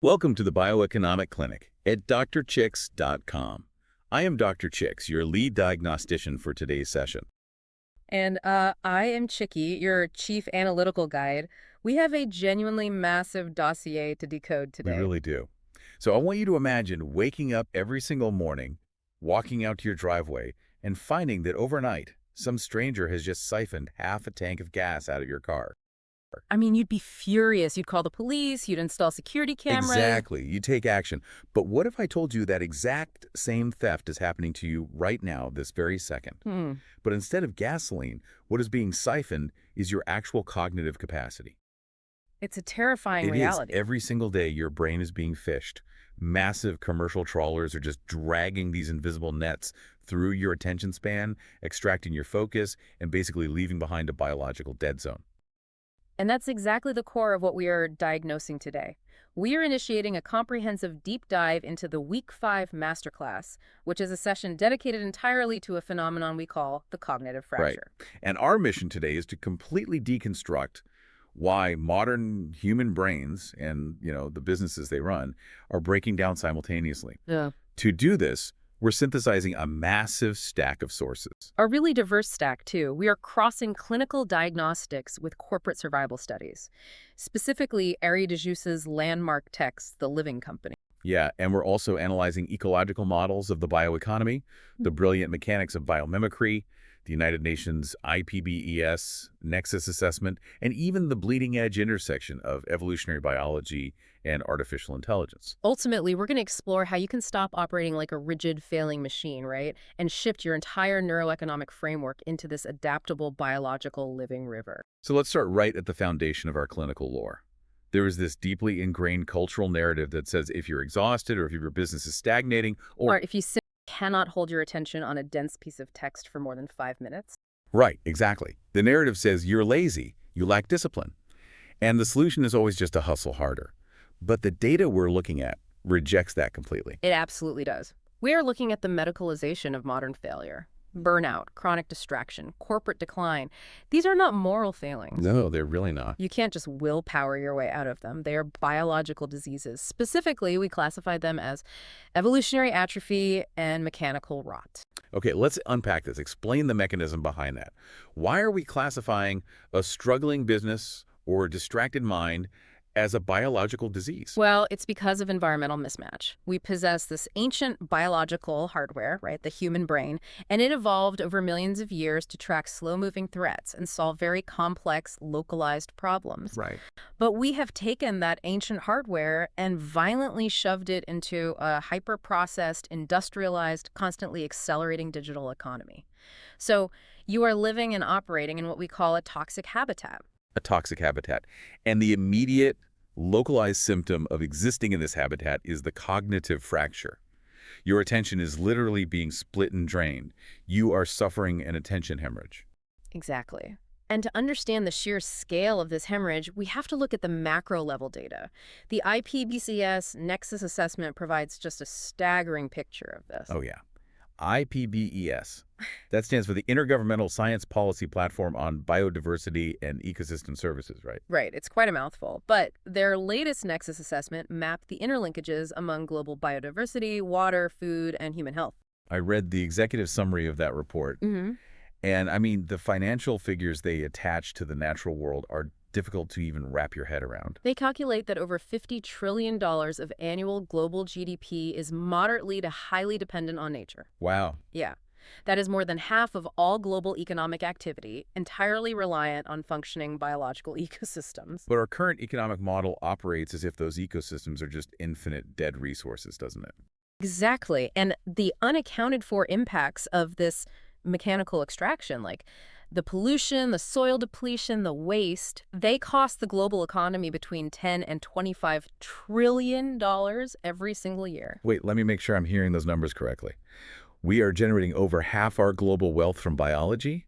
Welcome to the Bioeconomic Clinic at drchicks.com. I am Dr. Chicks, your lead diagnostician for today's session. And I am Chicky, your chief analytical guide. We have a genuinely massive dossier to decode We today. really do. So I want you to imagine waking up every single morning, walking out to your driveway, and finding that overnight, some stranger has just siphoned half a tank of gas out of your car. I mean, you'd be furious. You'd call the police, you'd install security cameras. Exactly. You take action. But what if I told you that exact same theft is happening to you right now, this very second? Hmm. But instead of gasoline, what is being siphoned is your actual cognitive capacity. It's a terrifying It is. reality. Every single day, your brain is being fished. Massive commercial trawlers are just dragging these invisible nets through your attention span, extracting your focus, and basically leaving behind a biological dead zone. And that's exactly the core of what we are diagnosing today. We are initiating a comprehensive deep dive into the Week 5 masterclass, which is a session dedicated entirely to a phenomenon we call the cognitive Right. fracture. And our mission today is to completely deconstruct why modern human brains and, the businesses they run are breaking down simultaneously. Yeah. To do this, we're synthesizing a massive stack of sources. A really diverse stack, too. We are crossing clinical diagnostics with corporate survival studies, specifically Ari DeJuice's landmark text, The Living Company. Yeah, and we're also analyzing ecological models of the bioeconomy, the brilliant mechanics of biomimicry, the United Nations IPBES nexus assessment, and even the bleeding edge intersection of evolutionary biology and artificial intelligence. Ultimately, we're going to explore how you can stop operating like a rigid, failing machine, right? And shift your entire neuroeconomic framework into this adaptable biological living river. So let's start right at the foundation of our clinical lore. There is this deeply ingrained cultural narrative that says if you're exhausted or if your business is stagnating Or or if you simply cannot hold your attention on a dense piece of text for more than 5 minutes. Right, exactly. The narrative says you're lazy, you lack discipline. And the solution is always just to hustle harder. But the data we're looking at rejects that completely. It absolutely does. We are looking at the medicalization of modern failure. Burnout, chronic distraction, corporate decline. These are not moral failings. No, they're really not. You can't just willpower your way out of them. They are biological diseases. Specifically, we classify them as evolutionary atrophy and mechanical rot. Okay, let's unpack this. Explain the mechanism behind that. Why are we classifying a struggling business or a distracted mind as a biological disease? Well, it's because of environmental mismatch. We possess this ancient biological hardware, right, the human brain, and it evolved over millions of years to track slow-moving threats and solve very complex, localized problems. Right. But we have taken that ancient hardware and violently shoved it into a hyper-processed, industrialized, constantly accelerating digital economy. So you are living and operating in what we call a toxic habitat. A toxic habitat. And the immediate, localized symptom of existing in this habitat is the cognitive fracture. Your attention is literally being split and drained. You are suffering an attention hemorrhage. Exactly. And to understand the sheer scale of this hemorrhage, we have to look at the macro level data. The IPBCS Nexus Assessment provides just a staggering picture of this. Oh, yeah. IPBES. That stands for the Intergovernmental Science Policy Platform on Biodiversity and Ecosystem Services, right? Right, it's quite a mouthful. But their latest Nexus assessment mapped the interlinkages among global biodiversity, water, food, and human health. I read the executive summary of that report, Mm-hmm. and I mean, the financial figures they attach to the natural world are difficult to even wrap your head around. They calculate that over $50 trillion of annual global GDP is moderately to highly dependent on nature. Wow. Yeah. That is more than half of all global economic activity, entirely reliant on functioning biological ecosystems. But our current economic model operates as if those ecosystems are just infinite dead resources, doesn't it? Exactly. And the unaccounted for impacts of this mechanical extraction, like the pollution, the soil depletion, the waste, they cost the global economy between $10 and $25 trillion every single year. Wait, let me make sure I'm hearing those numbers correctly. We are generating over half our global wealth from biology,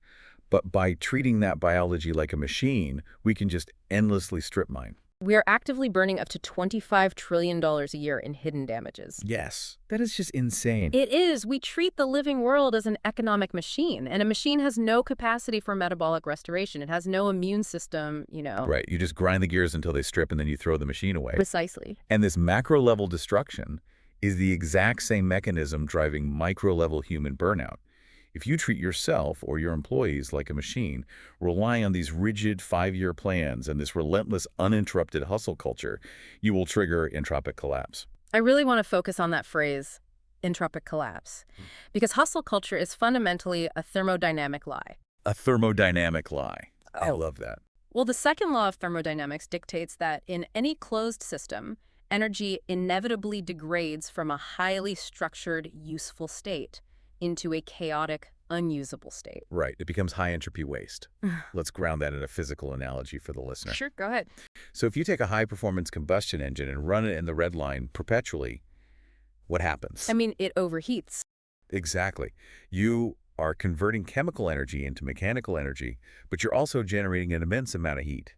but by treating that biology like a machine, we can just endlessly strip mine. We are actively burning up to $25 trillion a year in hidden damages. Yes, that is just insane. It is. We treat the living world as an economic machine, and a machine has no capacity for metabolic restoration. It has no immune system, Right, you just grind the gears until they strip and then you throw the machine away. Precisely. And this macro-level destruction is the exact same mechanism driving micro-level human burnout. If you treat yourself or your employees like a machine, relying on these rigid 5-year plans and this relentless, uninterrupted hustle culture, you will trigger entropic collapse. I really want to focus on that phrase, entropic collapse, because hustle culture is fundamentally a thermodynamic lie. A thermodynamic lie. I Oh. love that. Well, the second law of thermodynamics dictates that in any closed system, energy inevitably degrades from a highly structured, useful state into a chaotic, unusable state. Right, it becomes high-entropy waste. Let's ground that in a physical analogy for the listener. Sure, go ahead. So if you take a high-performance combustion engine and run it in the red line perpetually, what happens? I mean, it overheats. Exactly. You are converting chemical energy into mechanical energy, but you're also generating an immense amount of heat.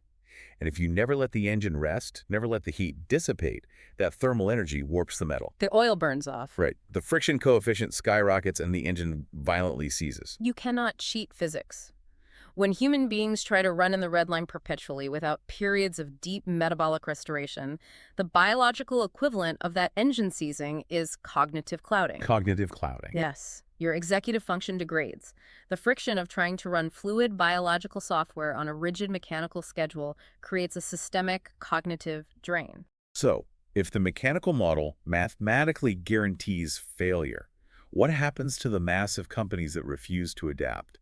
And if you never let the engine rest, never let the heat dissipate, that thermal energy warps the metal. The oil burns off. Right. The friction coefficient skyrockets and the engine violently seizes. You cannot cheat physics. When human beings try to run in the red line perpetually without periods of deep metabolic restoration, the biological equivalent of that engine seizing is cognitive clouding. Cognitive clouding. Yes. Your executive function degrades. The friction of trying to run fluid biological software on a rigid mechanical schedule creates a systemic cognitive drain. So, if the mechanical model mathematically guarantees failure, what happens to the massive companies that refuse to adapt?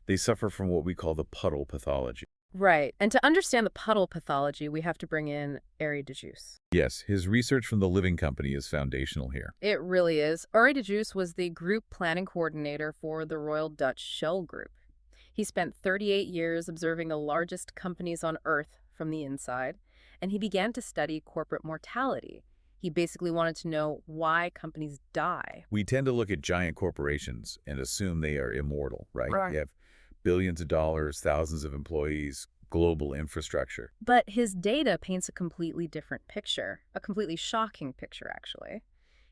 They suffer from what we call the puddle pathology. Right. And to understand the puddle pathology, we have to bring in Arie de Geus. Yes, his research from the Living Company is foundational here. It really is. Arie de Geus was the group planning coordinator for the Royal Dutch Shell Group. He spent 38 years observing the largest companies on Earth from the inside, and he began to study corporate mortality. He basically wanted to know why companies die. We tend to look at giant corporations and assume they are immortal, right? Right. You have billions of dollars, thousands of employees, global infrastructure. But his data paints a completely different picture, a completely shocking picture, actually.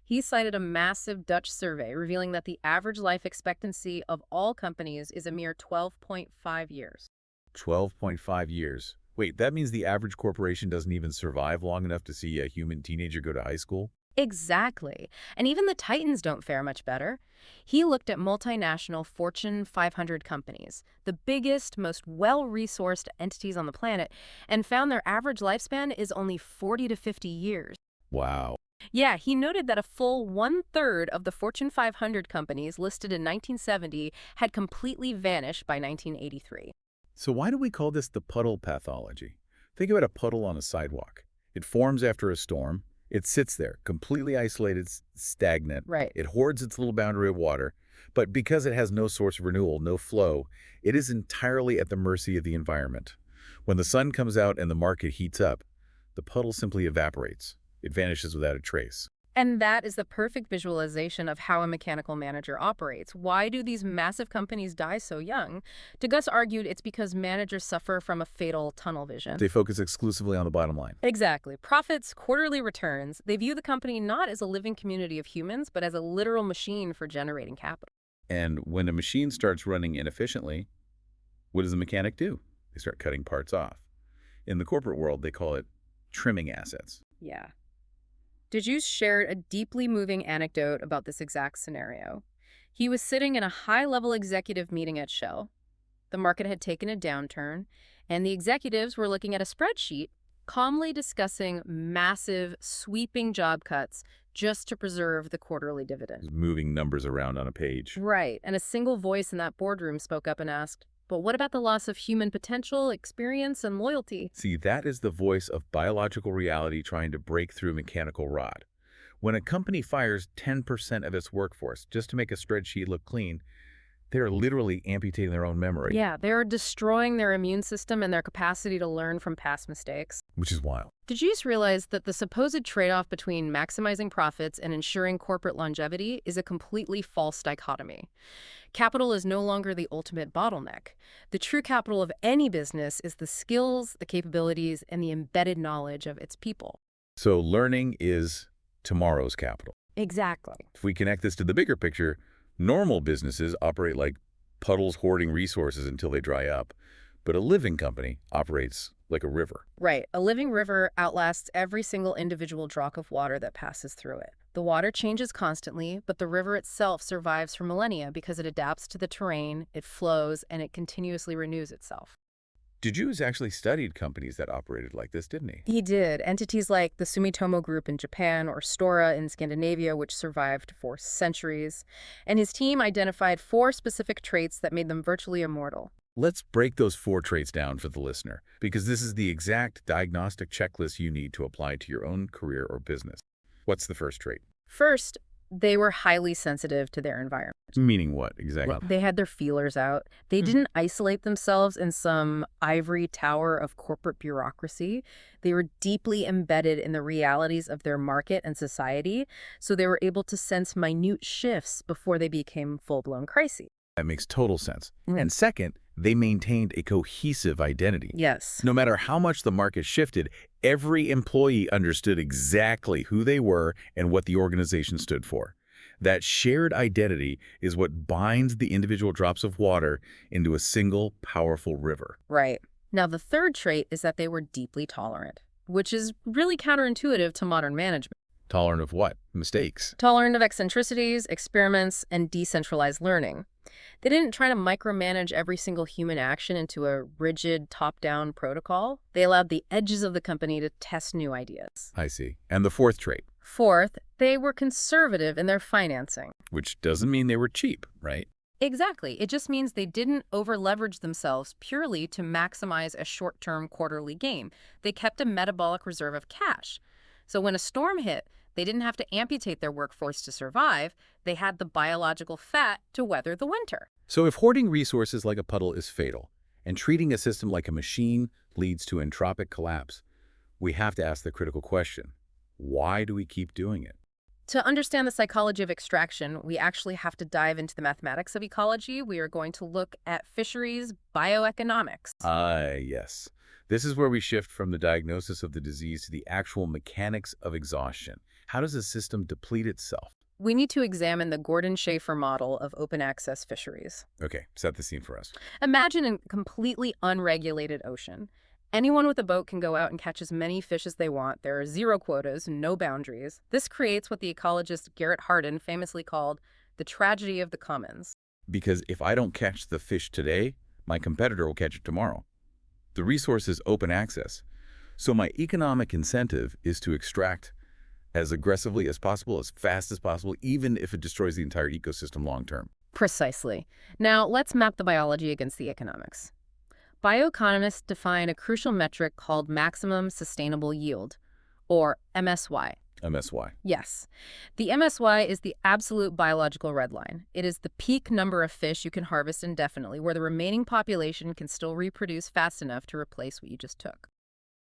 He cited a massive Dutch survey revealing that the average life expectancy of all companies is a mere 12.5 years. 12.5 years. Wait, that means the average corporation doesn't even survive long enough to see a human teenager go to high school? Exactly. And even the Titans don't fare much better. He looked at multinational Fortune 500 companies, the biggest, most well-resourced entities on the planet, and found their average lifespan is only 40 to 50 years. Wow. Yeah, he noted that a full 1/3 of the Fortune 500 companies listed in 1970 had completely vanished by 1983. So why do we call this the puddle pathology? Think about a puddle on a sidewalk. It forms after a storm. It sits there, completely isolated, stagnant. Right. It hoards its little boundary of water. But because it has no source of renewal, no flow, it is entirely at the mercy of the environment. When the sun comes out and the market heats up, the puddle simply evaporates. It vanishes without a trace. And that is the perfect visualization of how a mechanical manager operates. Why do these massive companies die so young? De Geus argued it's because managers suffer from a fatal tunnel vision. They focus exclusively on the bottom line. Exactly. Profits, quarterly returns. They view the company not as a living community of humans, but as a literal machine for generating capital. And when a machine starts running inefficiently, what does the mechanic do? They start cutting parts off. In the corporate world, they call it trimming assets. Yeah. De Geus shared a deeply moving anecdote about this exact scenario. He was sitting in a high-level executive meeting at Shell. The market had taken a downturn, and the executives were looking at a spreadsheet, calmly discussing massive, sweeping job cuts just to preserve the quarterly dividend. Moving numbers around on a page. Right, and a single voice in that boardroom spoke up and asked, "But what about the loss of human potential, experience, and loyalty?" See, that is the voice of biological reality trying to break through mechanical rot. When a company fires 10% of its workforce just to make a spreadsheet look clean, They're literally amputating their own memory. Yeah, they're destroying their immune system and their capacity to learn from past mistakes. Which is wild. Did you just realize that the supposed trade-off between maximizing profits and ensuring corporate longevity is a completely false dichotomy? Capital is no longer the ultimate bottleneck. The true capital of any business is the skills, the capabilities, and the embedded knowledge of its people. So learning is tomorrow's capital. Exactly. If we connect this to the bigger picture, normal businesses operate like puddles hoarding resources until they dry up, but a living company operates like a river. Right. A living river outlasts every single individual drop of water that passes through it. The water changes constantly, but the river itself survives for millennia because it adapts to the terrain, it flows, and it continuously renews itself. Deju's actually studied companies that operated like this, didn't he? He did. Entities like the Sumitomo Group in Japan or Stora in Scandinavia, which survived for centuries. And his team identified 4 specific traits that made them virtually immortal. Let's break those 4 traits down for the listener, because this is the exact diagnostic checklist you need to apply to your own career or business. What's the first trait? First, they were highly sensitive to their environment. Meaning what, exactly? Well, they had their feelers out. They didn't isolate themselves in some ivory tower of corporate bureaucracy. They were deeply embedded in the realities of their market and society, so they were able to sense minute shifts before they became full-blown crises. That makes total sense. And second, they maintained a cohesive identity. Yes. No matter how much the market shifted, every employee understood exactly who they were and what the organization stood for. That shared identity is what binds the individual drops of water into a single, powerful river. Right. Now, the third trait is that they were deeply tolerant, which is really counterintuitive to modern management. Tolerant of what? Mistakes. Tolerant of eccentricities, experiments, and decentralized learning. They didn't try to micromanage every single human action into a rigid top-down protocol. They allowed the edges of the company to test new ideas. I see. And the fourth trait? Fourth, they were conservative in their financing. Which doesn't mean they were cheap, right? Exactly. It just means they didn't over-leverage themselves purely to maximize a short-term quarterly gain. They kept a metabolic reserve of cash. So when a storm hit, they didn't have to amputate their workforce to survive. They had the biological fat to weather the winter. So if hoarding resources like a puddle is fatal, and treating a system like a machine leads to entropic collapse, we have to ask the critical question: why do we keep doing it? To understand the psychology of extraction, we actually have to dive into the mathematics of ecology. We are going to look at fisheries bioeconomics. Yes. This is where we shift from the diagnosis of the disease to the actual mechanics of exhaustion. How does a system deplete itself? We need to examine the Gordon-Schaefer model of open access fisheries. Okay, set the scene for us. Imagine a completely unregulated ocean. Anyone with a boat can go out and catch as many fish as they want. There are 0 quotas, no boundaries. This creates what the ecologist Garrett Hardin famously called the tragedy of the commons. Because if I don't catch the fish today, my competitor will catch it tomorrow. The resource is open access. So my economic incentive is to extract as aggressively as possible, as fast as possible, even if it destroys the entire ecosystem long term. Precisely. Now, let's map the biology against the economics. Bioeconomists define a crucial metric called maximum sustainable yield, or MSY. MSY. Yes. The MSY is the absolute biological red line. It is the peak number of fish you can harvest indefinitely, where the remaining population can still reproduce fast enough to replace what you just took.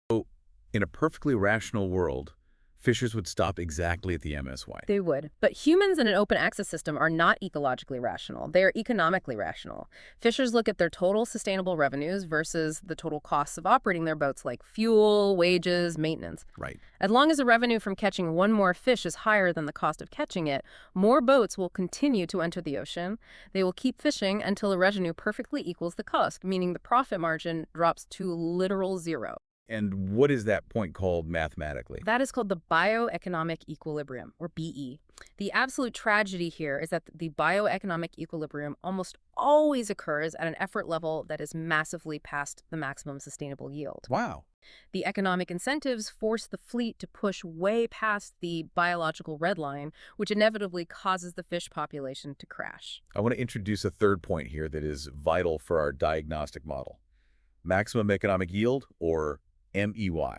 So, in a perfectly rational world, fishers would stop exactly at the MSY. They would. But humans in an open access system are not ecologically rational. They are economically rational. Fishers look at their total sustainable revenues versus the total costs of operating their boats, like fuel, wages, maintenance. Right. As long as the revenue from catching one more fish is higher than the cost of catching it, more boats will continue to enter the ocean. They will keep fishing until the revenue perfectly equals the cost, meaning the profit margin drops to literal 0. And what is that point called mathematically? That is called the bioeconomic equilibrium, or BE. The absolute tragedy here is that the bioeconomic equilibrium almost always occurs at an effort level that is massively past the maximum sustainable yield. Wow. The economic incentives force the fleet to push way past the biological red line, which inevitably causes the fish population to crash. I want to introduce a third point here that is vital for our diagnostic model. Maximum economic yield, or MEY.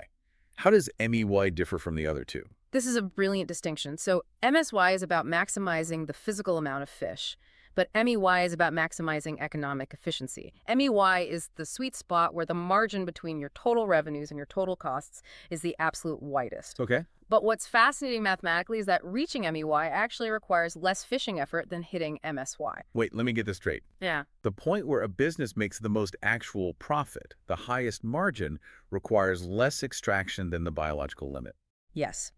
How does MEY differ from the other two? This is a brilliant distinction. So MSY is about maximizing the physical amount of fish. But MEY is about maximizing economic efficiency. MEY is the sweet spot where the margin between your total revenues and your total costs is the absolute widest. Okay. But what's fascinating mathematically is that reaching MEY actually requires less fishing effort than hitting MSY. Wait, let me get this straight. Yeah. The point where a business makes the most actual profit, the highest margin, requires less extraction than the biological limit. Yes.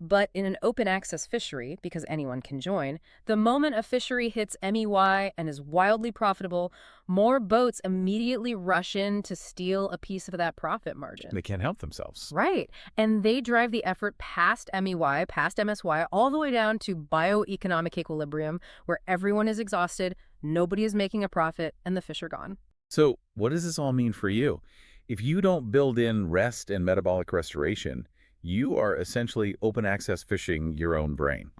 But in an open access fishery, because anyone can join, the moment a fishery hits MEY and is wildly profitable, more boats immediately rush in to steal a piece of that profit margin. They can't help themselves. Right. And they drive the effort past MEY, past MSY, all the way down to bioeconomic equilibrium, where everyone is exhausted, nobody is making a profit, and the fish are gone. So what does this all mean for you? If you don't build in rest and metabolic restoration, you are essentially open access fishing your own brain.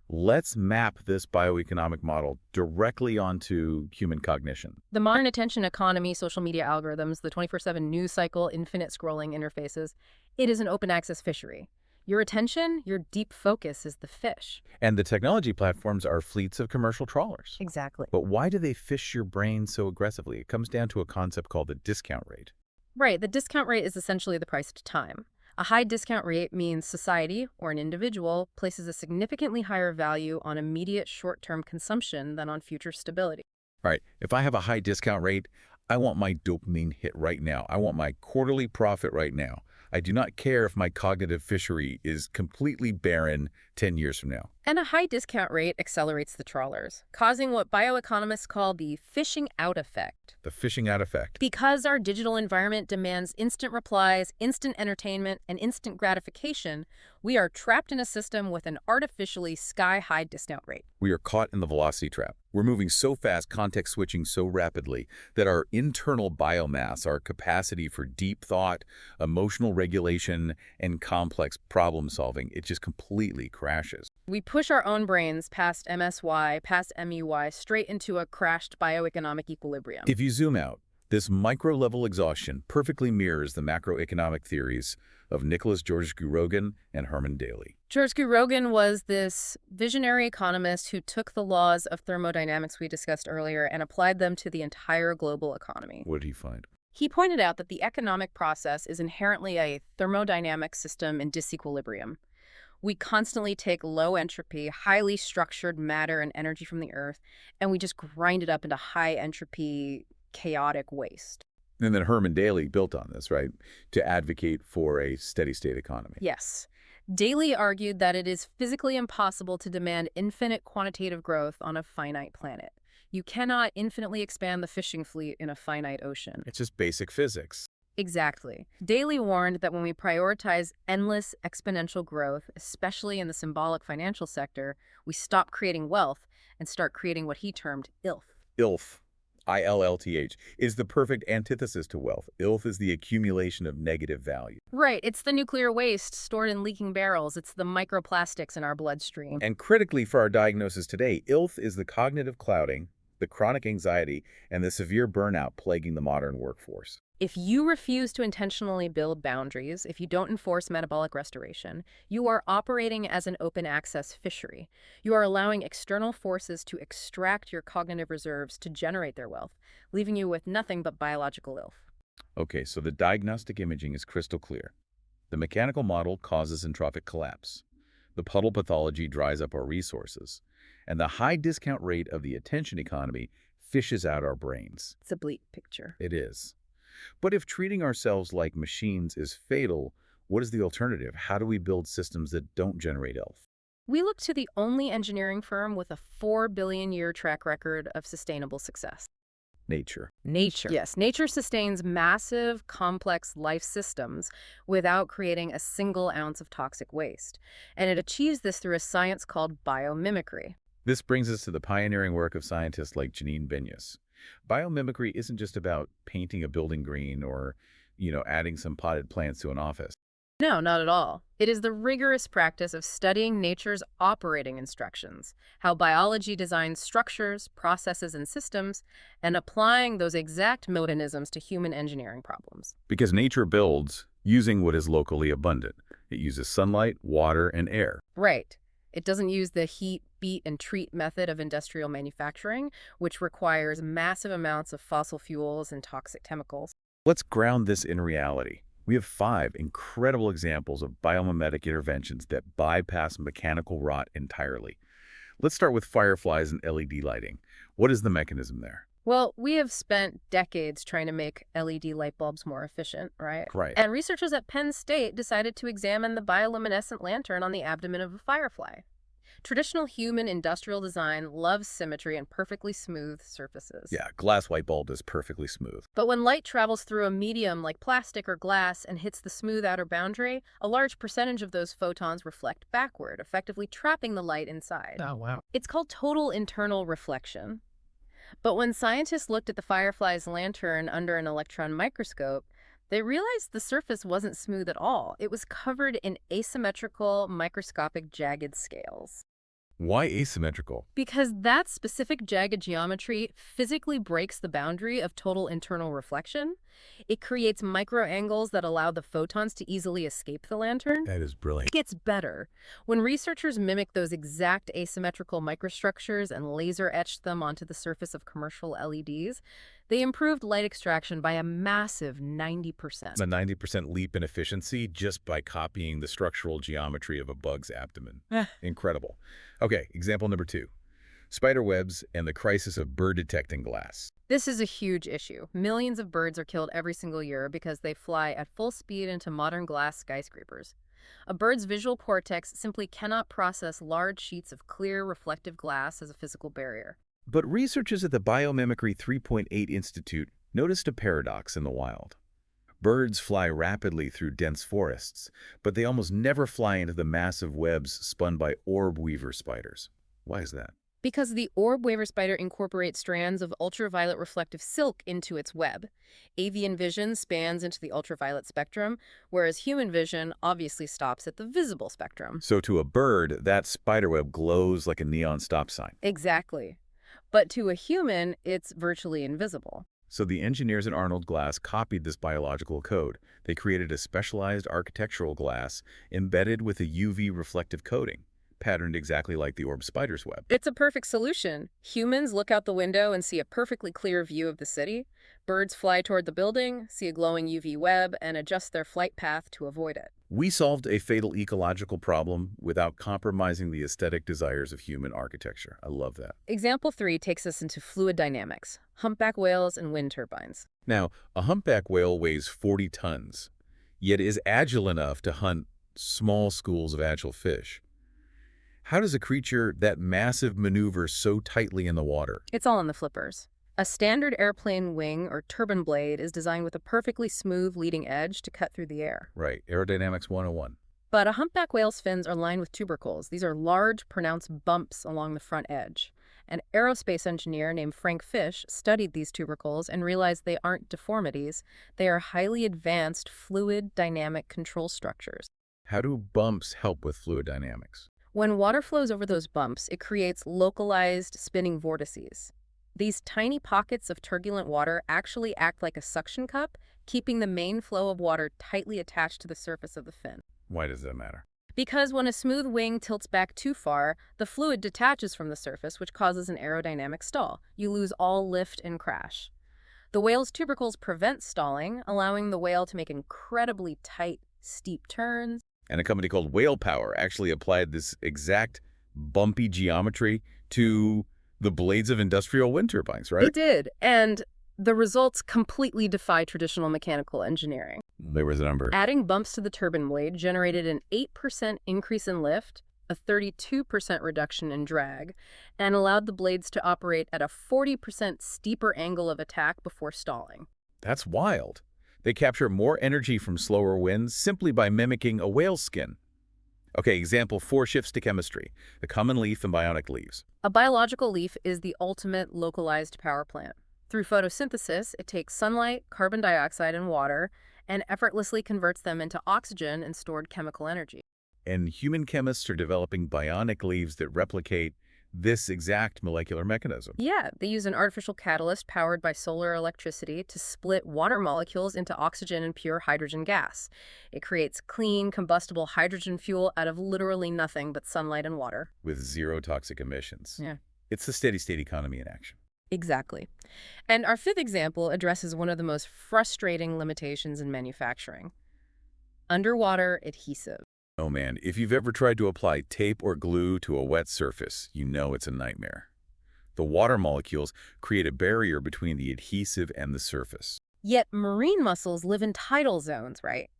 Let's map this bioeconomic model directly onto human cognition. The modern attention economy, social media algorithms, the 24/7 news cycle, infinite scrolling interfaces, it is an open access fishery. Your attention, your deep focus is the fish. And the technology platforms are fleets of commercial trawlers. Exactly. But why do they fish your brain so aggressively? It comes down to a concept called the discount rate. Right. The discount rate is essentially the price to time. A high discount rate means society, or an individual, places a significantly higher value on immediate short-term consumption than on future stability. All right, if I have a high discount rate, I want my dopamine hit right now. I want my quarterly profit right now. I do not care if my cognitive fishery is completely barren 10 years from now. And a high discount rate accelerates the trawlers, causing what bioeconomists call the fishing out effect. The fishing out effect. Because our digital environment demands instant replies, instant entertainment, and instant gratification, we are trapped in a system with an artificially sky-high discount rate. We are caught in the velocity trap. We're moving so fast, context switching so rapidly, that our internal biomass, our capacity for deep thought, emotional regulation, and complex problem solving, it just completely crashes. We push our own brains past MSY, past MEY, straight into a crashed bioeconomic equilibrium. If you zoom out, this micro-level exhaustion perfectly mirrors the macroeconomic theories of Nicholas George Gourogan and Herman Daly. George Gourogan was this visionary economist who took the laws of thermodynamics we discussed earlier and applied them to the entire global economy. What did he find? He pointed out that the economic process is inherently a thermodynamic system in disequilibrium. We constantly take low entropy, highly structured matter and energy from the earth, and we just grind it up into high entropy, chaotic waste. And then Herman Daly built on this, right, to advocate for a steady-state economy. Yes. Daly argued that it is physically impossible to demand infinite quantitative growth on a finite planet. You cannot infinitely expand the fishing fleet in a finite ocean. It's just basic physics. Exactly. Daly warned that when we prioritize endless exponential growth, especially in the symbolic financial sector, we stop creating wealth and start creating what he termed ILF. ILF, I-L-L-T-H, is the perfect antithesis to wealth. ILF is the accumulation of negative value. Right. It's the nuclear waste stored in leaking barrels. It's the microplastics in our bloodstream. And critically for our diagnosis today, ILF is the cognitive clouding, the chronic anxiety, and the severe burnout plaguing the modern workforce. If you refuse to intentionally build boundaries, if you don't enforce metabolic restoration, you are operating as an open access fishery. You are allowing external forces to extract your cognitive reserves to generate their wealth, leaving you with nothing but biological ILF. Okay, so the diagnostic imaging is crystal clear. The mechanical model causes entrophic collapse. The puddle pathology dries up our resources. And the high discount rate of the attention economy fishes out our brains. It's a bleak picture. It is. But if treating ourselves like machines is fatal, what is the alternative? How do we build systems that don't generate ILF? We look to the only engineering firm with a 4 billion-year track record of sustainable success. Nature. Nature. Yes, nature sustains massive, complex life systems without creating a single ounce of toxic waste. And it achieves this through a science called biomimicry. This brings us to the pioneering work of scientists like Janine Benyus. Biomimicry isn't just about painting a building green or, adding some potted plants to an office. No, not at all. It is the rigorous practice of studying nature's operating instructions, how biology designs structures, processes, and systems, and applying those exact mechanisms to human engineering problems. Because nature builds using what is locally abundant. It uses sunlight, water, and air. Right. It doesn't use the heat, beat, and treat method of industrial manufacturing, which requires massive amounts of fossil fuels and toxic chemicals. Let's ground this in reality. We have 5 incredible examples of biomimetic interventions that bypass mechanical rot entirely. Let's start with fireflies and LED lighting. What is the mechanism there? Well, we have spent decades trying to make LED light bulbs more efficient, right? Right. And researchers at Penn State decided to examine the bioluminescent lantern on the abdomen of a firefly. Traditional human industrial design loves symmetry and perfectly smooth surfaces. Yeah, glass white bulb is perfectly smooth. But when light travels through a medium like plastic or glass and hits the smooth outer boundary, a large percentage of those photons reflect backward, effectively trapping the light inside. Oh, wow. It's called total internal reflection. But when scientists looked at the firefly's lantern under an electron microscope, they realized the surface wasn't smooth at all. It was covered in asymmetrical, microscopic jagged scales. Why asymmetrical? Because that specific jagged geometry physically breaks the boundary of total internal reflection. It creates microangles that allow the photons to easily escape the lantern. That is brilliant. It gets better. When researchers mimic those exact asymmetrical microstructures and laser etched them onto the surface of commercial LEDs, they improved light extraction by a massive 90%. A 90% leap in efficiency just by copying the structural geometry of a bug's abdomen. Incredible. Okay, example number 2. Spider webs and the crisis of bird detecting glass. This is a huge issue. Millions of birds are killed every single year because they fly at full speed into modern glass skyscrapers. A bird's visual cortex simply cannot process large sheets of clear, reflective glass as a physical barrier. But researchers at the Biomimicry 3.8 Institute noticed a paradox in the wild. Birds fly rapidly through dense forests, but they almost never fly into the massive webs spun by orb weaver spiders. Why is that? Because the orb weaver spider incorporates strands of ultraviolet reflective silk into its web. Avian vision spans into the ultraviolet spectrum, whereas human vision obviously stops at the visible spectrum. So to a bird, that spiderweb glows like a neon stop sign. Exactly. But to a human, it's virtually invisible. So the engineers at Arnold Glass copied this biological code. They created a specialized architectural glass embedded with a UV reflective coating, patterned exactly like the orb spider's web. It's a perfect solution. Humans look out the window and see a perfectly clear view of the city. Birds fly toward the building, see a glowing UV web, and adjust their flight path to avoid it. We solved a fatal ecological problem without compromising the aesthetic desires of human architecture. I love that. Example 3 takes us into fluid dynamics, humpback whales and wind turbines. Now, a humpback whale weighs 40 tons, yet is agile enough to hunt small schools of agile fish. How does a creature that massive maneuver so tightly in the water? It's all in the flippers. A standard airplane wing or turbine blade is designed with a perfectly smooth leading edge to cut through the air. Right, aerodynamics 101. But a humpback whale's fins are lined with tubercles. These are large, pronounced bumps along the front edge. An aerospace engineer named Frank Fish studied these tubercles and realized they aren't deformities. They are highly advanced fluid dynamic control structures. How do bumps help with fluid dynamics? When water flows over those bumps, it creates localized spinning vortices. These tiny pockets of turbulent water actually act like a suction cup, keeping the main flow of water tightly attached to the surface of the fin. Why does that matter? Because when a smooth wing tilts back too far, the fluid detaches from the surface, which causes an aerodynamic stall. You lose all lift and crash. The whale's tubercles prevent stalling, allowing the whale to make incredibly tight, steep turns. And a company called Whale Power actually applied this exact bumpy geometry to the blades of industrial wind turbines, right? It did, and the results completely defy traditional mechanical engineering. There was a number. Adding bumps to the turbine blade generated an 8% increase in lift, a 32% reduction in drag, and allowed the blades to operate at a 40% steeper angle of attack before stalling. That's wild. They capture more energy from slower winds simply by mimicking a whale's skin. Okay, example 4 shifts to chemistry, the common leaf and bionic leaves. A biological leaf is the ultimate localized power plant. Through photosynthesis, it takes sunlight, carbon dioxide, and water, and effortlessly converts them into oxygen and stored chemical energy. And human chemists are developing bionic leaves that replicate this exact molecular mechanism. Yeah, they use an artificial catalyst powered by solar electricity to split water molecules into oxygen and pure hydrogen gas. It creates clean, combustible hydrogen fuel out of literally nothing but sunlight and water. With zero toxic emissions. Yeah. It's the steady-state economy in action. Exactly. And our fifth example addresses one of the most frustrating limitations in manufacturing: underwater adhesive. Oh man, if you've ever tried to apply tape or glue to a wet surface, you know it's a nightmare. The water molecules create a barrier between the adhesive and the surface. Yet marine mussels live in tidal zones, right?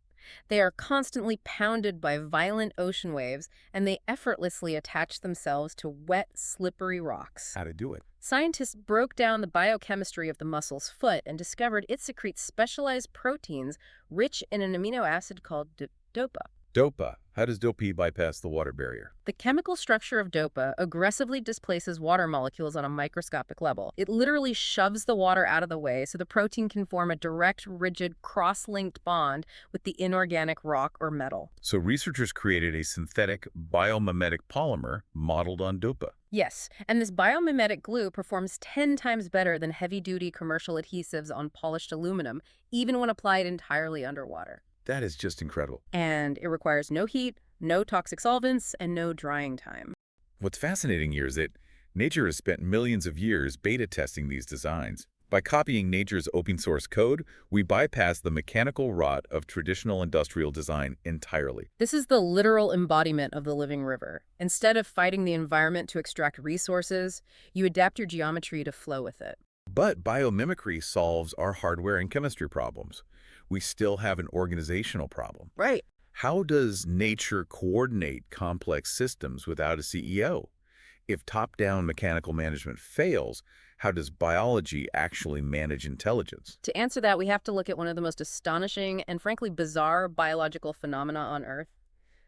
They are constantly pounded by violent ocean waves, and they effortlessly attach themselves to wet, slippery rocks. How to do it? Scientists broke down the biochemistry of the mussel's foot and discovered it secretes specialized proteins rich in an amino acid called dopa. DOPA. How does DOPA bypass the water barrier? The chemical structure of dopa aggressively displaces water molecules on a microscopic level. It literally shoves the water out of the way so the protein can form a direct, rigid, cross-linked bond with the inorganic rock or metal. So researchers created a synthetic biomimetic polymer modeled on DOPA. Yes, and this biomimetic glue performs 10 times better than heavy-duty commercial adhesives on polished aluminum, even when applied entirely underwater. That is just incredible. And it requires no heat, no toxic solvents, and no drying time. What's fascinating here is that nature has spent millions of years beta testing these designs. By copying nature's open source code, we bypass the mechanical rot of traditional industrial design entirely. This is the literal embodiment of the living river. Instead of fighting the environment to extract resources, you adapt your geometry to flow with it. But biomimicry solves our hardware and chemistry problems. We still have an organizational problem. Right. How does nature coordinate complex systems without a CEO? If top-down mechanical management fails, how does biology actually manage intelligence? To answer that, we have to look at one of the most astonishing and frankly bizarre biological phenomena on Earth: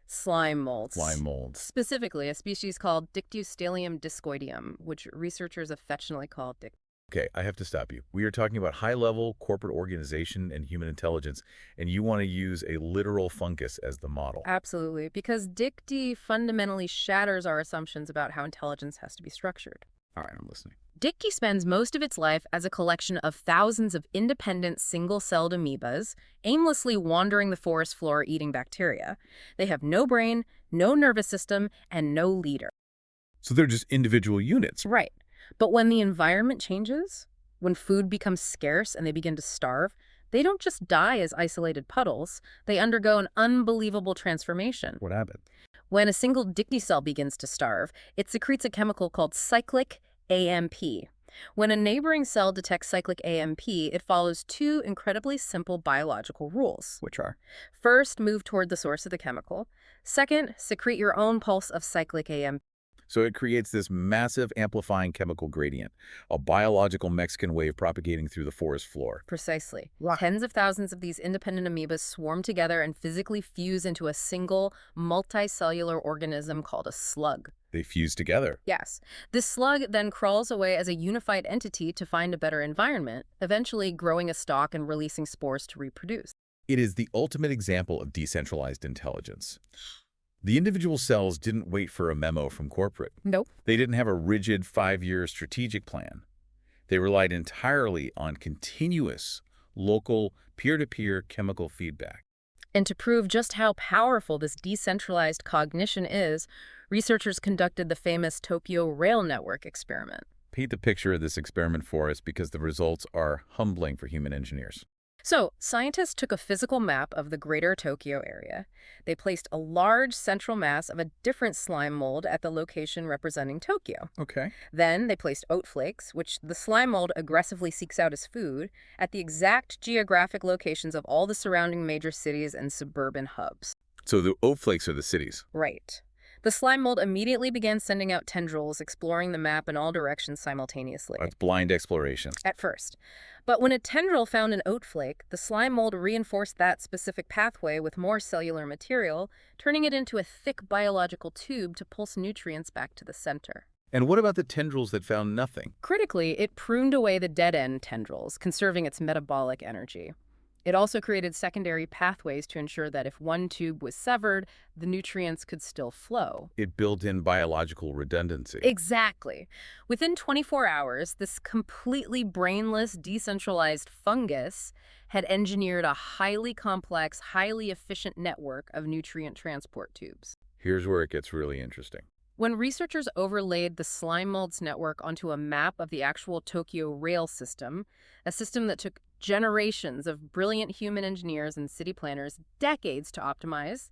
slime molds. Slime molds. Specifically, a species called Dictyostelium discoideum, which researchers affectionately call Dick. Okay, I have to stop you. We are talking about high-level corporate organization and human intelligence, and you want to use a literal fungus as the model. Absolutely, because Dicty fundamentally shatters our assumptions about how intelligence has to be structured. All right, I'm listening. Dicty spends most of its life as a collection of thousands of independent single-celled amoebas, aimlessly wandering the forest floor eating bacteria. They have no brain, no nervous system, and no leader. So they're just individual units. Right. But when the environment changes, when food becomes scarce and they begin to starve, they don't just die as isolated puddles, they undergo an unbelievable transformation. What happened? When a single Dicty cell begins to starve, it secretes a chemical called cyclic AMP. When a neighboring cell detects cyclic AMP, it follows two incredibly simple biological rules. Which are? First, move toward the source of the chemical. Second, secrete your own pulse of cyclic AMP. So it creates this massive amplifying chemical gradient, a biological Mexican wave propagating through the forest floor. Precisely. Wow. Tens of thousands of these independent amoebas swarm together and physically fuse into a single multicellular organism called a slug. They fuse together. Yes. This slug then crawls away as a unified entity to find a better environment, eventually growing a stalk and releasing spores to reproduce. It is the ultimate example of decentralized intelligence. The individual cells didn't wait for a memo from corporate. Nope. They didn't have a rigid 5-year strategic plan. They relied entirely on continuous, local, peer-to-peer chemical feedback. And to prove just how powerful this decentralized cognition is, researchers conducted the famous Tokyo Rail Network experiment. Paint the picture of this experiment for us because the results are humbling for human engineers. So, scientists took a physical map of the greater Tokyo area. They placed a large central mass of a different slime mold at the location representing Tokyo. Okay. Then they placed oat flakes, which the slime mold aggressively seeks out as food, at the exact geographic locations of all the surrounding major cities and suburban hubs. So the oat flakes are the cities. Right. The slime mold immediately began sending out tendrils, exploring the map in all directions simultaneously. That's blind exploration. At first. But when a tendril found an oat flake, the slime mold reinforced that specific pathway with more cellular material, turning it into a thick biological tube to pulse nutrients back to the center. And what about the tendrils that found nothing? Critically, it pruned away the dead-end tendrils, conserving its metabolic energy. It also created secondary pathways to ensure that if one tube was severed, the nutrients could still flow. It built in biological redundancy. Exactly. Within 24 hours, this completely brainless, decentralized fungus had engineered a highly complex, highly efficient network of nutrient transport tubes. Here's where it gets really interesting. When researchers overlaid the slime molds network onto a map of the actual Tokyo rail system, a system that took generations of brilliant human engineers and city planners decades to optimize,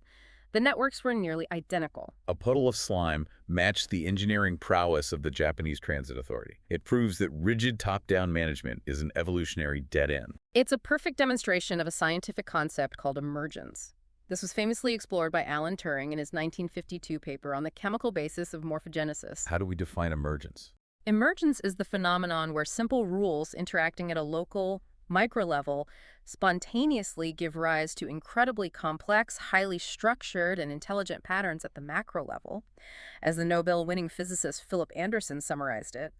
the networks were nearly identical. A puddle of slime matched the engineering prowess of the Japanese Transit Authority. It proves that rigid top-down management is an evolutionary dead end. It's a perfect demonstration of a scientific concept called emergence. This was famously explored by Alan Turing in his 1952 paper on the chemical basis of morphogenesis. How do we define emergence? Emergence is the phenomenon where simple rules interacting at a local, micro level spontaneously give rise to incredibly complex, highly structured, and intelligent patterns at the macro level. As the Nobel-winning physicist Philip Anderson summarized it,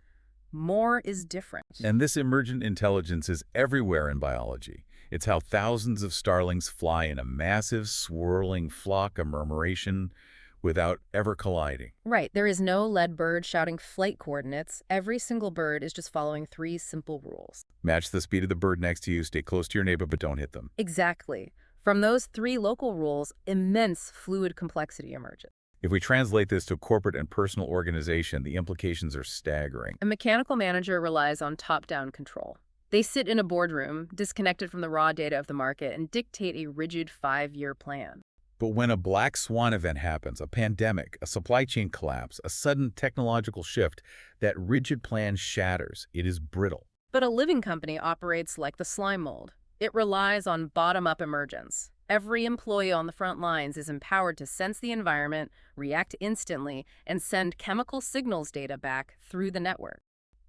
more is different. And this emergent intelligence is everywhere in biology. It's how thousands of starlings fly in a massive, swirling flock of murmuration without ever colliding. Right, there is no lead bird shouting flight coordinates. Every single bird is just following 3 simple rules. Match the speed of the bird next to you, stay close to your neighbor, but don't hit them. Exactly. From those 3 local rules, immense fluid complexity emerges. If we translate this to corporate and personal organization, the implications are staggering. A mechanical manager relies on top-down control. They sit in a boardroom, disconnected from the raw data of the market, and dictate a rigid 5-year plan. But when a black swan event happens, a pandemic, a supply chain collapse, a sudden technological shift, that rigid plan shatters. It is brittle. But a living company operates like the slime mold. It relies on bottom-up emergence. Every employee on the front lines is empowered to sense the environment, react instantly, and send chemical signals data back through the network.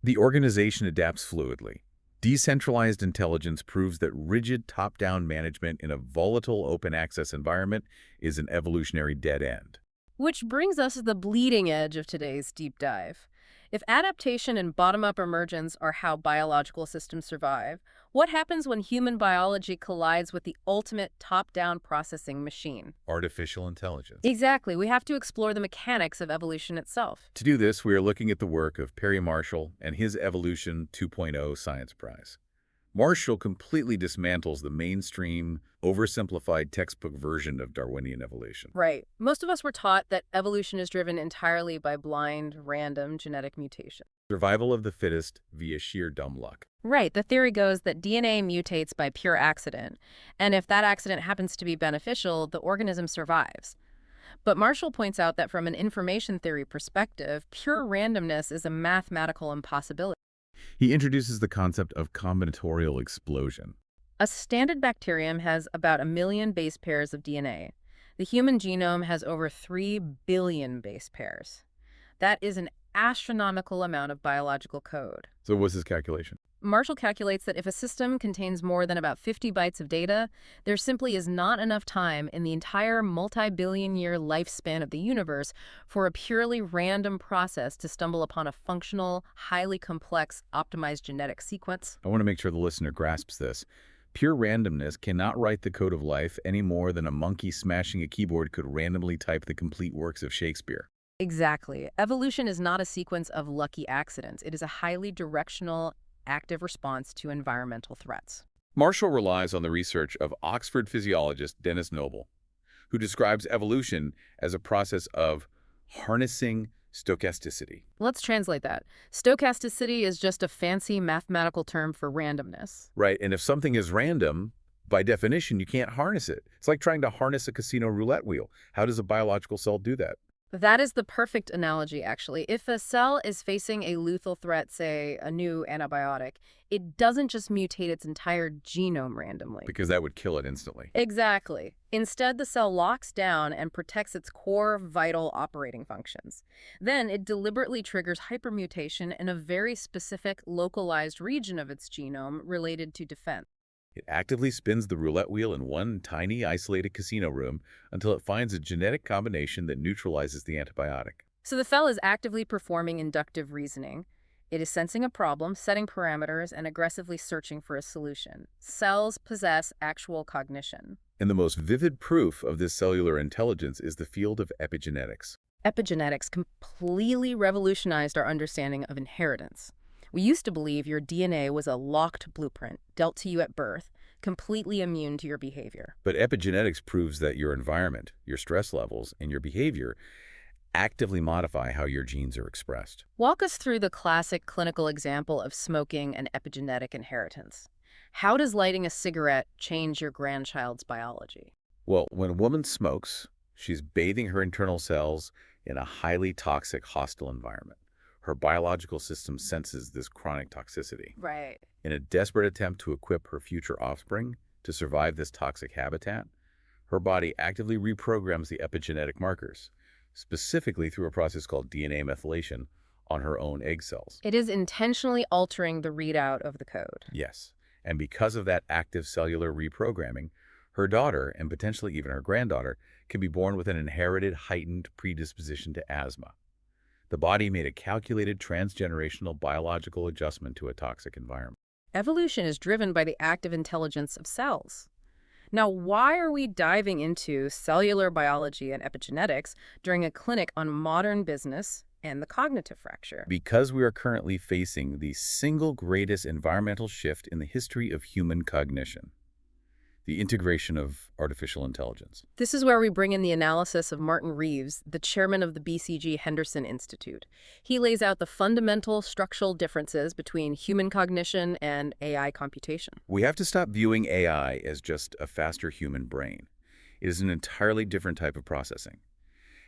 The organization adapts fluidly. Decentralized intelligence proves that rigid top-down management in a volatile open-access environment is an evolutionary dead end. Which brings us to the bleeding edge of today's deep dive. If adaptation and bottom-up emergence are how biological systems survive, what happens when human biology collides with the ultimate top-down processing machine? Artificial intelligence. Exactly. We have to explore the mechanics of evolution itself. To do this, we are looking at the work of Perry Marshall and his Evolution 2.0 Science Prize. Marshall completely dismantles the mainstream, oversimplified textbook version of Darwinian evolution. Right. Most of us were taught that evolution is driven entirely by blind, random genetic mutation. Survival of the fittest via sheer dumb luck. Right. The theory goes that DNA mutates by pure accident, and if that accident happens to be beneficial, the organism survives. But Marshall points out that from an information theory perspective, pure randomness is a mathematical impossibility. He introduces the concept of combinatorial explosion. A standard bacterium has about 1 million base pairs of DNA. The human genome has over 3 billion base pairs. That is an astronomical amount of biological code. So what's his calculation? Marshall calculates that if a system contains more than about 50 bytes of data, there simply is not enough time in the entire multi-billion-year lifespan of the universe for a purely random process to stumble upon a functional, highly complex, optimized genetic sequence. I want to make sure the listener grasps this. Pure randomness cannot write the code of life any more than a monkey smashing a keyboard could randomly type the complete works of Shakespeare. Exactly. Evolution is not a sequence of lucky accidents. It is a highly directional, active response to environmental threats. Marshall relies on the research of Oxford physiologist Dennis Noble, who describes evolution as a process of harnessing stochasticity. Let's translate that. Stochasticity is just a fancy mathematical term for randomness. Right, and if something is random, by definition, you can't harness it. It's like trying to harness a casino roulette wheel. How does a biological cell do that? That is the perfect analogy, actually. If a cell is facing a lethal threat, say a new antibiotic, it doesn't just mutate its entire genome randomly. Because that would kill it instantly. Exactly. Instead, the cell locks down and protects its core vital operating functions. Then it deliberately triggers hypermutation in a very specific, localized region of its genome related to defense. It actively spins the roulette wheel in one tiny, isolated casino room until it finds a genetic combination that neutralizes the antibiotic. So the cell is actively performing inductive reasoning. It is sensing a problem, setting parameters, and aggressively searching for a solution. Cells possess actual cognition. And the most vivid proof of this cellular intelligence is the field of epigenetics. Epigenetics completely revolutionized our understanding of inheritance. We used to believe your DNA was a locked blueprint dealt to you at birth, completely immune to your behavior. But epigenetics proves that your environment, your stress levels, and your behavior actively modify how your genes are expressed. Walk us through the classic clinical example of smoking and epigenetic inheritance. How does lighting a cigarette change your grandchild's biology? Well, when a woman smokes, she's bathing her internal cells in a highly toxic, hostile environment. Her biological system senses this chronic toxicity. Right. In a desperate attempt to equip her future offspring to survive this toxic habitat, her body actively reprograms the epigenetic markers, specifically through a process called DNA methylation on her own egg cells. It is intentionally altering the readout of the code. Yes, and because of that active cellular reprogramming, her daughter, and potentially even her granddaughter, can be born with an inherited heightened predisposition to asthma. The body made a calculated transgenerational biological adjustment to a toxic environment. Evolution is driven by the active intelligence of cells. Now, why are we diving into cellular biology and epigenetics during a clinic on modern business and the cognitive fracture? Because we are currently facing the single greatest environmental shift in the history of human cognition, the integration of artificial intelligence. This is where we bring in the analysis of Martin Reeves, the chairman of the BCG Henderson Institute. He lays out the fundamental structural differences between human cognition and AI computation. We have to stop viewing AI as just a faster human brain. It is an entirely different type of processing.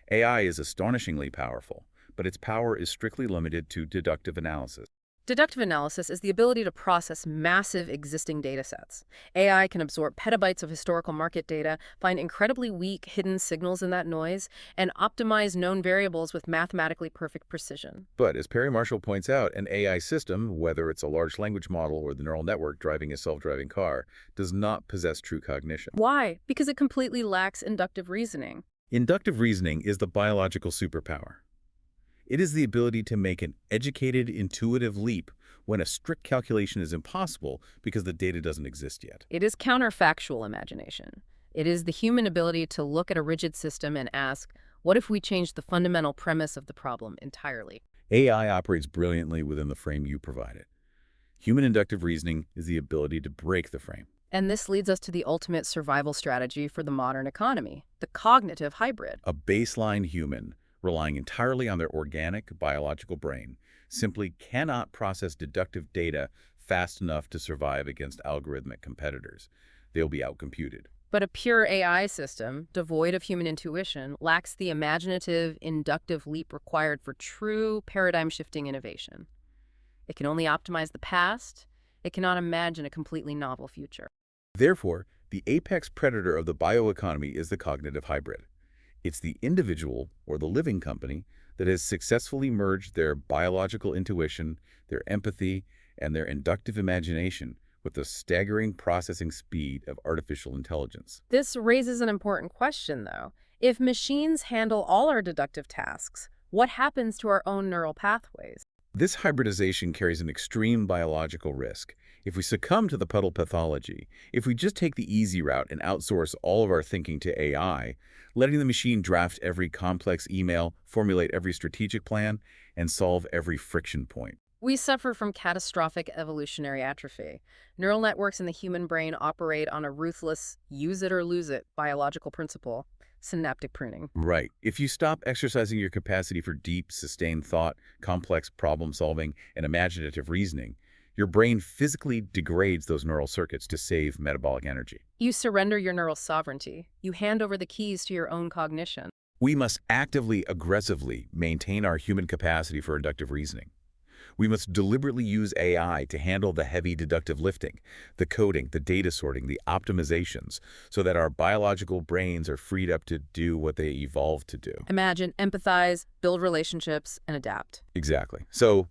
AI is astonishingly powerful, but its power is strictly limited to deductive analysis. Deductive analysis is the ability to process massive existing data sets. AI can absorb petabytes of historical market data, find incredibly weak hidden signals in that noise, and optimize known variables with mathematically perfect precision. But as Perry Marshall points out, an AI system, whether it's a large language model or the neural network driving a self-driving car, does not possess true cognition. Why? Because it completely lacks inductive reasoning. Inductive reasoning is the biological superpower. It is the ability to make an educated, intuitive leap when a strict calculation is impossible because the data doesn't exist yet. It is counterfactual imagination. It is the human ability to look at a rigid system and ask, what if we change the fundamental premise of the problem entirely? AI operates brilliantly within the frame you provided. Human inductive reasoning is the ability to break the frame. And this leads us to the ultimate survival strategy for the modern economy, the cognitive hybrid. A baseline human, relying entirely on their organic, biological brain, simply cannot process deductive data fast enough to survive against algorithmic competitors. They'll be outcomputed. But a pure AI system, devoid of human intuition, lacks the imaginative, inductive leap required for true paradigm-shifting innovation. It can only optimize the past. It cannot imagine a completely novel future. Therefore, the apex predator of the bioeconomy is the cognitive hybrid. It's the individual, or the living company, that has successfully merged their biological intuition, their empathy, and their inductive imagination with the staggering processing speed of artificial intelligence. This raises an important question, though. If machines handle all our deductive tasks, what happens to our own neural pathways? This hybridization carries an extreme biological risk. If we succumb to the puddle pathology, if we just take the easy route and outsource all of our thinking to AI, letting the machine draft every complex email, formulate every strategic plan, and solve every friction point, We suffer from catastrophic evolutionary atrophy. Neural networks in the human brain operate on a ruthless use it or lose it biological principle, synaptic pruning. Right. If you stop exercising your capacity for deep, sustained thought, complex problem solving, and imaginative reasoning, your brain physically degrades those neural circuits to save metabolic energy. You surrender your neural sovereignty. You hand over the keys to your own cognition. We must actively, aggressively maintain our human capacity for inductive reasoning. We must deliberately use AI to handle the heavy deductive lifting, the coding, the data sorting, the optimizations, so that our biological brains are freed up to do what they evolved to do. Imagine, empathize, build relationships, and adapt. Exactly. So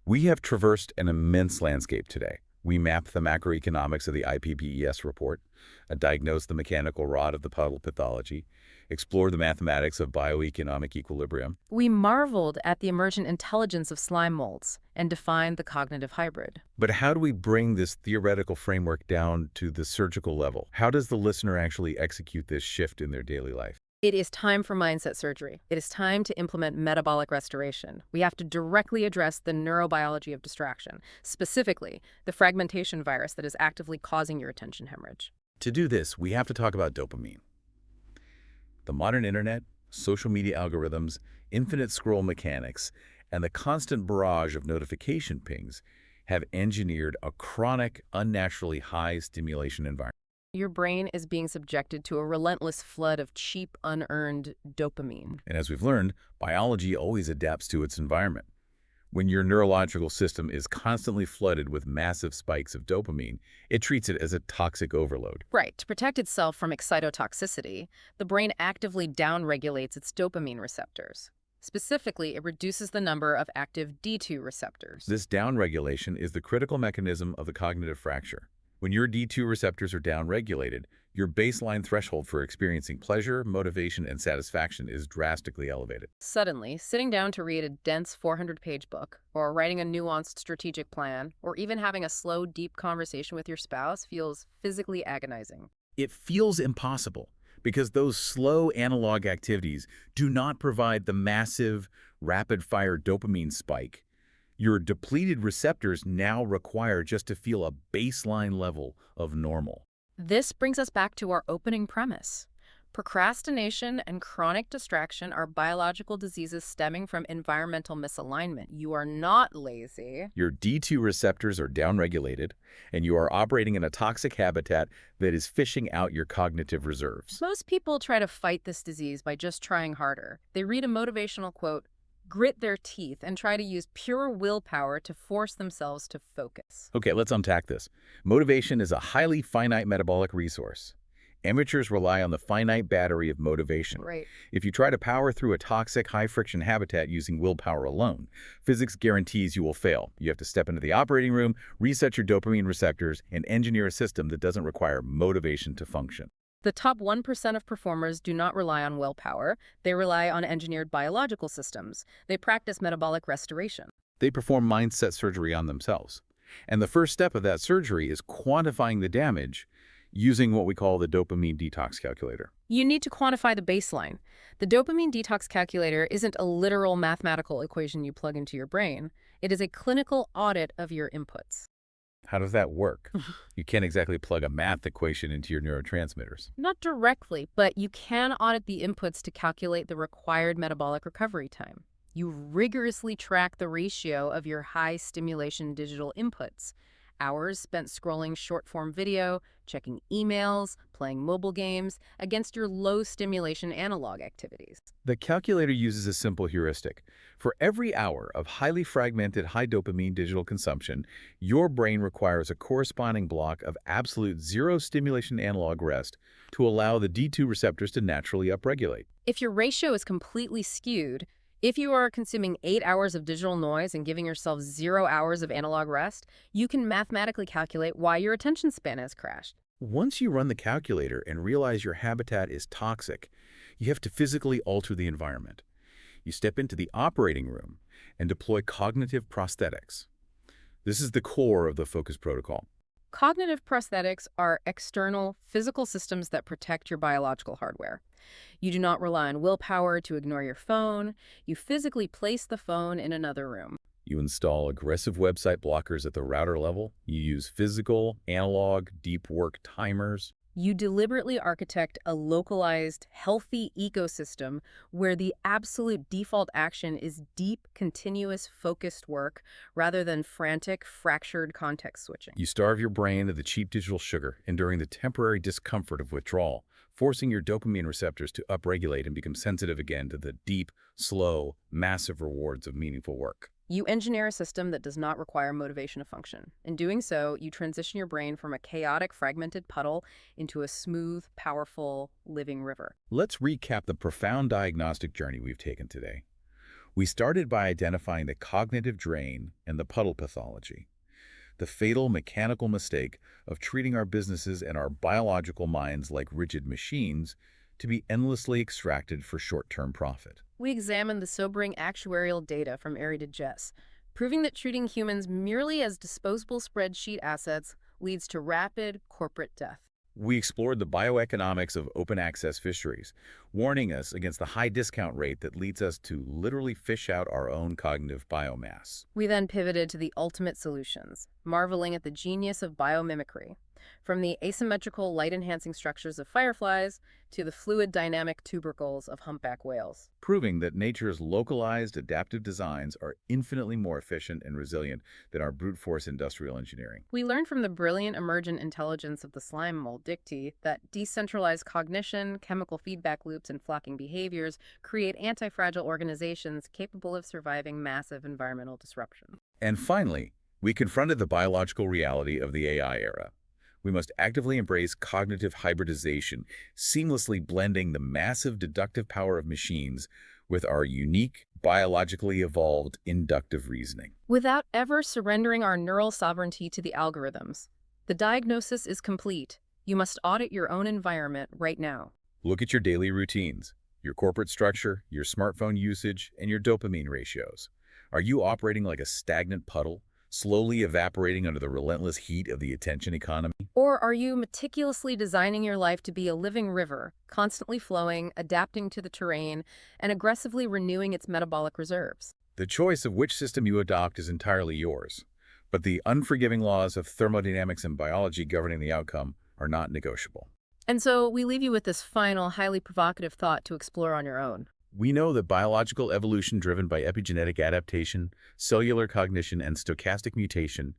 we have traversed an immense landscape today. We mapped the macroeconomics of the IPBES report, diagnosed the mechanical rot of the puddle pathology, explore the mathematics of bioeconomic equilibrium. We marveled at the emergent intelligence of slime molds and defined the cognitive hybrid. But how do we bring this theoretical framework down to the surgical level? How does the listener actually execute this shift in their daily life? It is time for mindset surgery. It is time to implement metabolic restoration. We have to directly address the neurobiology of distraction, specifically the fragmentation virus that is actively causing your attention hemorrhage. To do this, we have to talk about dopamine. The modern internet, social media algorithms, infinite scroll mechanics, and the constant barrage of notification pings have engineered a chronic, unnaturally high stimulation environment. Your brain is being subjected to a relentless flood of cheap, unearned dopamine. And as we've learned, biology always adapts to its environment. When your neurological system is constantly flooded with massive spikes of dopamine, it treats it as a toxic overload. Right. To protect itself from excitotoxicity, the brain actively downregulates its dopamine receptors. Specifically, it reduces the number of active D2 receptors. This downregulation is the critical mechanism of the cognitive fracture. When your D2 receptors are downregulated, your baseline threshold for experiencing pleasure, motivation, and satisfaction is drastically elevated. Suddenly, sitting down to read a dense 400-page book, or writing a nuanced strategic plan, or even having a slow, deep conversation with your spouse feels physically agonizing. It feels impossible because those slow analog activities do not provide the massive, rapid-fire dopamine spike your depleted receptors now require just to feel a baseline level of normal. This brings us back to our opening premise. Procrastination and chronic distraction are biological diseases stemming from environmental misalignment. You are not lazy. Your D2 receptors are downregulated, and you are operating in a toxic habitat that is fishing out your cognitive reserves. Most people try to fight this disease by just trying harder. They read a motivational quote, grit their teeth, and try to use pure willpower to force themselves to focus. Okay, let's unpack this. Motivation is a highly finite metabolic resource. Amateurs rely on the finite battery of motivation. Right. If you try to power through a toxic, high-friction habitat using willpower alone, physics guarantees you will fail. You have to step into the operating room, reset your dopamine receptors, and engineer a system that doesn't require motivation to function. The top 1% of performers do not rely on willpower. They rely on engineered biological systems. They practice metabolic restoration. They perform mindset surgery on themselves. And the first step of that surgery is quantifying the damage using what we call the dopamine detox calculator. You need to quantify the baseline. The dopamine detox calculator isn't a literal mathematical equation you plug into your brain. It is a clinical audit of your inputs. How does that work? You can't exactly plug a math equation into your neurotransmitters. Not directly, but you can audit the inputs to calculate the required metabolic recovery time. You rigorously track the ratio of your high-stimulation digital inputs. Hours spent scrolling short-form video, checking emails, playing mobile games, against your low-stimulation analog activities. The calculator uses a simple heuristic. For every hour of highly fragmented high-dopamine digital consumption, your brain requires a corresponding block of absolute zero-stimulation analog rest to allow the D2 receptors to naturally upregulate. If your ratio is completely skewed, if you are consuming 8 hours of digital noise and giving yourself 0 hours of analog rest, you can mathematically calculate why your attention span has crashed. Once you run the calculator and realize your habitat is toxic, you have to physically alter the environment. You step into the operating room and deploy cognitive prosthetics. This is the core of the focus protocol. Cognitive prosthetics are external, physical systems that protect your biological hardware. You do not rely on willpower to ignore your phone. You physically place the phone in another room. You install aggressive website blockers at the router level. You use physical, analog, deep work timers. You deliberately architect a localized, healthy ecosystem where the absolute default action is deep, continuous, focused work rather than frantic, fractured context switching. You starve your brain of the cheap digital sugar, enduring the temporary discomfort of withdrawal, forcing your dopamine receptors to upregulate and become sensitive again to the deep, slow, massive rewards of meaningful work. You engineer a system that does not require motivation to function. In doing so, you transition your brain from a chaotic, fragmented puddle into a smooth, powerful, living river. Let's recap the profound diagnostic journey we've taken today. We started by identifying the cognitive drain and the puddle pathology, the fatal mechanical mistake of treating our businesses and our biological minds like rigid machines to be endlessly extracted for short-term profit. We examined the sobering actuarial data from Airy to Jess, proving that treating humans merely as disposable spreadsheet assets leads to rapid corporate death. We explored the bioeconomics of open access fisheries, warning us against the high discount rate that leads us to literally fish out our own cognitive biomass. We then pivoted to the ultimate solutions, marveling at the genius of biomimicry, from the asymmetrical light-enhancing structures of fireflies to the fluid dynamic tubercles of humpback whales. Proving that nature's localized adaptive designs are infinitely more efficient and resilient than our brute force industrial engineering. We learned from the brilliant emergent intelligence of the slime mold Dicty that decentralized cognition, chemical feedback loops, and flocking behaviors create anti-fragile organizations capable of surviving massive environmental disruption. And finally, we confronted the biological reality of the AI era. We must actively embrace cognitive hybridization, seamlessly blending the massive deductive power of machines with our unique, biologically evolved inductive reasoning. Without ever surrendering our neural sovereignty to the algorithms. The diagnosis is complete. You must audit your own environment right now. Look at your daily routines, your corporate structure, your smartphone usage, and your dopamine ratios. Are you operating like a stagnant puddle, slowly evaporating under the relentless heat of the attention economy? Or are you meticulously designing your life to be a living river, constantly flowing, adapting to the terrain, and aggressively renewing its metabolic reserves? The choice of which system you adopt is entirely yours, but the unforgiving laws of thermodynamics and biology governing the outcome are not negotiable. And so we leave you with this final, highly provocative thought to explore on your own. We know that biological evolution driven by epigenetic adaptation, cellular cognition, and stochastic mutation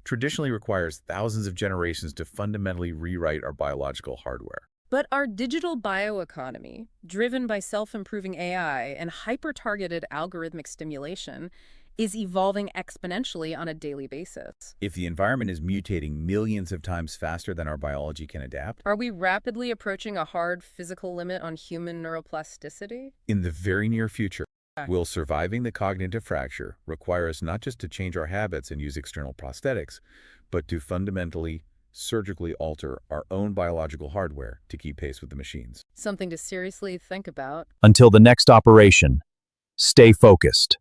traditionally requires thousands of generations to fundamentally rewrite our biological hardware. But our digital bioeconomy, driven by self-improving AI and hyper-targeted algorithmic stimulation, is evolving exponentially on a daily basis. If the environment is mutating millions of times faster than our biology can adapt, Are we rapidly approaching a hard physical limit on human neuroplasticity? in the very near future, will surviving the cognitive fracture require us not just to change our habits and use external prosthetics, but to fundamentally, surgically alter our own biological hardware to keep pace with the machines. Something to seriously think about. Until the next operation, stay focused.